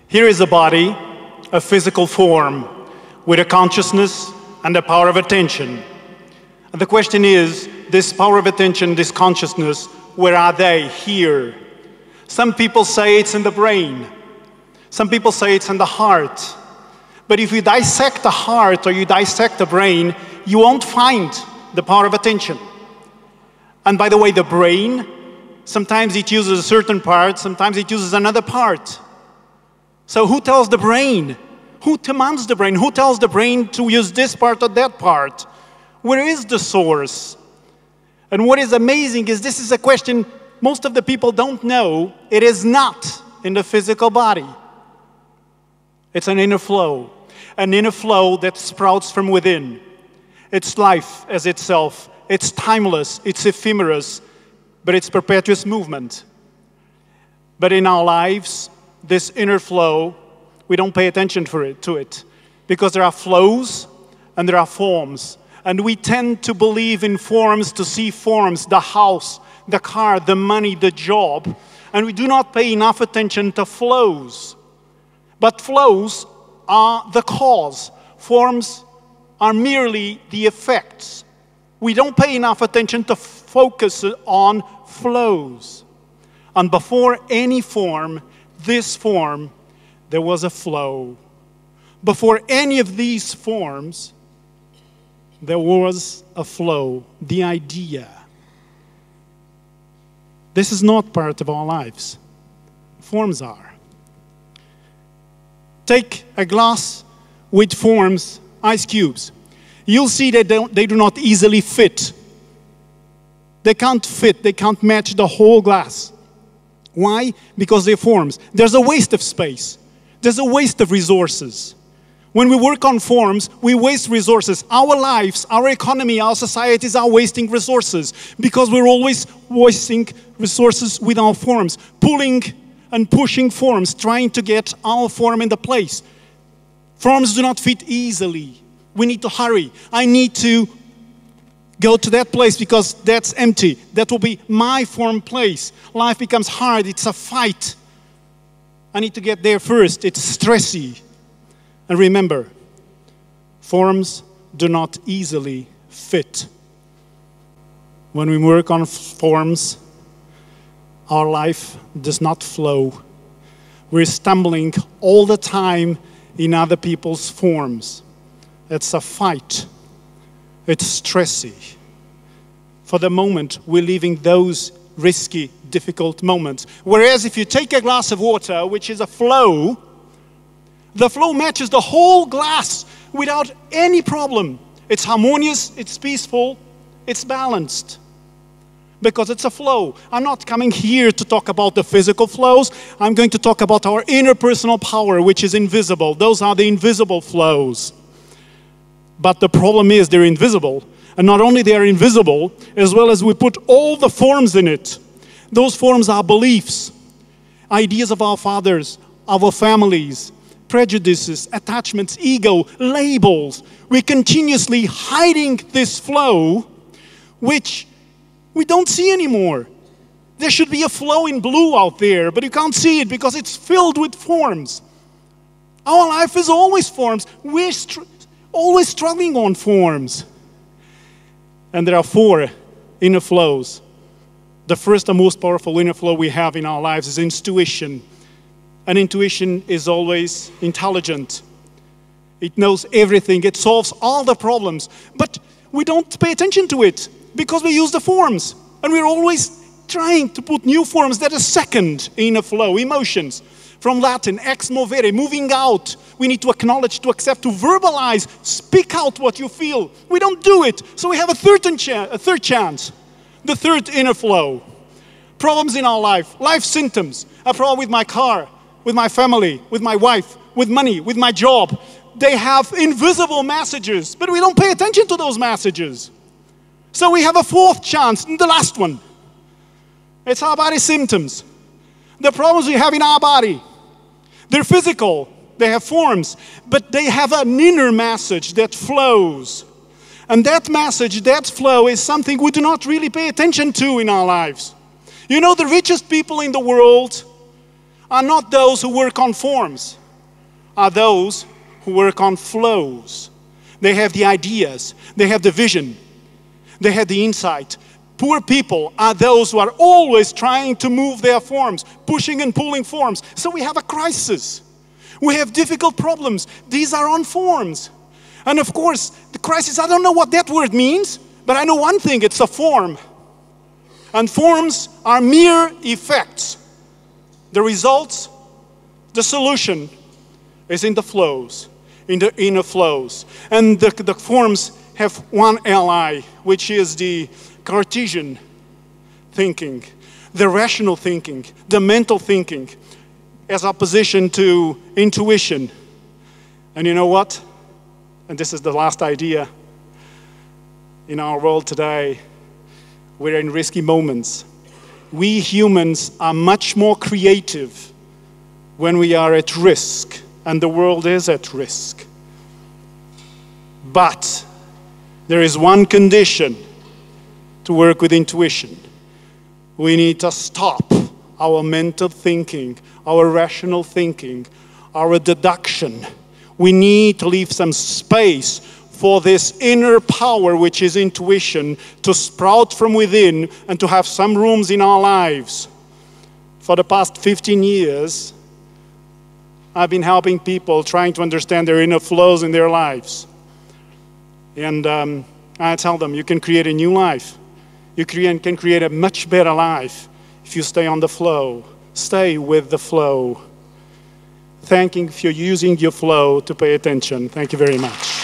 Here is a body, a physical form, with a consciousness and a power of attention. And the question is, this power of attention, this consciousness, where are they? Here. Some people say it's in the brain. Some people say it's in the heart. But if you dissect the heart or you dissect the brain, you won't find the power of attention. And by the way, the brain, sometimes it uses a certain part, sometimes it uses another part. So who tells the brain? Who commands the brain? Who tells the brain to use this part or that part? Where is the source? And what is amazing is this is a question most of the people don't know. It is not in the physical body. It's an inner flow that sprouts from within. It's life as itself. It's timeless, it's ephemeral, but it's perpetuous movement. But in our lives, this inner flow, we don't pay attention to it because there are flows and there are forms. And we tend to believe in forms, to see forms, the house, the car, the money, the job, and we do not pay enough attention to flows. But flows are the cause. Forms are merely the effects. We don't pay enough attention to focus on flows. And before any form, this form, there was a flow. Before any of these forms, there was a flow, the idea. This is not part of our lives. Forms are. Take a glass with forms, ice cubes. You'll see that they do not easily fit. They can't fit, they can't match the whole glass. Why? Because they're forms. There's a waste of space. There's a waste of resources. When we work on forms, we waste resources. Our lives, our economy, our societies are wasting resources because we're always wasting resources with our forms, pulling and pushing forms, trying to get our form in the place. Forms do not fit easily. We need to hurry. I need to go to that place because that's empty. That will be my form place. Life becomes hard. It's a fight. I need to get there first. It's stressy. And remember, forms do not easily fit. When we work on forms, our life does not flow. We're stumbling all the time in other people's forms. It's a fight. It's stressy. For the moment, we're living those risky, difficult moments. Whereas if you take a glass of water, which is a flow, the flow matches the whole glass without any problem. It's harmonious, it's peaceful, it's balanced. Because it's a flow. I'm not coming here to talk about the physical flows. I'm going to talk about our interpersonal power, which is invisible. Those are the invisible flows. But the problem is they're invisible. And not only they are invisible, as well as we put all the forms in it. Those forms are beliefs, ideas of our fathers, our families, prejudices, attachments, ego, labels. We're continuously hiding this flow, which we don't see anymore. There should be a flow in blue out there, but you can't see it because it's filled with forms. Our life is always forms. We're always struggling on forms. And there are 4 inner flows. The first and most powerful inner flow we have in our lives is intuition. And intuition is always intelligent. It knows everything. It solves all the problems. But we don't pay attention to it because we use the forms. And we're always trying to put new forms that are second inner flow, emotions. From Latin, ex movere, moving out. We need to acknowledge, to accept, to verbalize, speak out what you feel. We don't do it. So we have a third chance. The third inner flow. Problems in our life symptoms. A problem with my car, with my family, with my wife, with money, with my job. They have invisible messages, but we don't pay attention to those messages. So we have a 4th chance, the last one. It's our body symptoms. The problems we have in our body. They're physical, they have forms, but they have an inner message that flows. And that message, that flow is something we do not really pay attention to in our lives. You know, the richest people in the world are not those who work on forms, are those who work on flows. They have the ideas, they have the vision, they have the insight. Poor people are those who are always trying to move their forms, pushing and pulling forms. So we have a crisis. We have difficult problems. These are on forms. And of course, the crisis, I don't know what that word means, but I know one thing, it's a form. And forms are mere effects. The results, the solution is in the flows, in the inner flows. And the forms have one ally, which is the Cartesian thinking, the rational thinking, the mental thinking, as opposition to intuition. And you know what? And this is the last idea. In our world today, we're in risky moments. We humans are much more creative when we are at risk, and the world is at risk. But there is one condition to work with intuition. We need to stop our mental thinking, our rational thinking, our deduction. We need to leave some space for this inner power, which is intuition, to sprout from within and to have some rooms in our lives. For the past 15 years, I've been helping people trying to understand their inner flows in their lives. And I tell them, you can create a new life. You can create a much better life if you stay on the flow. Stay with the flow. Thanking you for using your flow to pay attention. Thank you very much.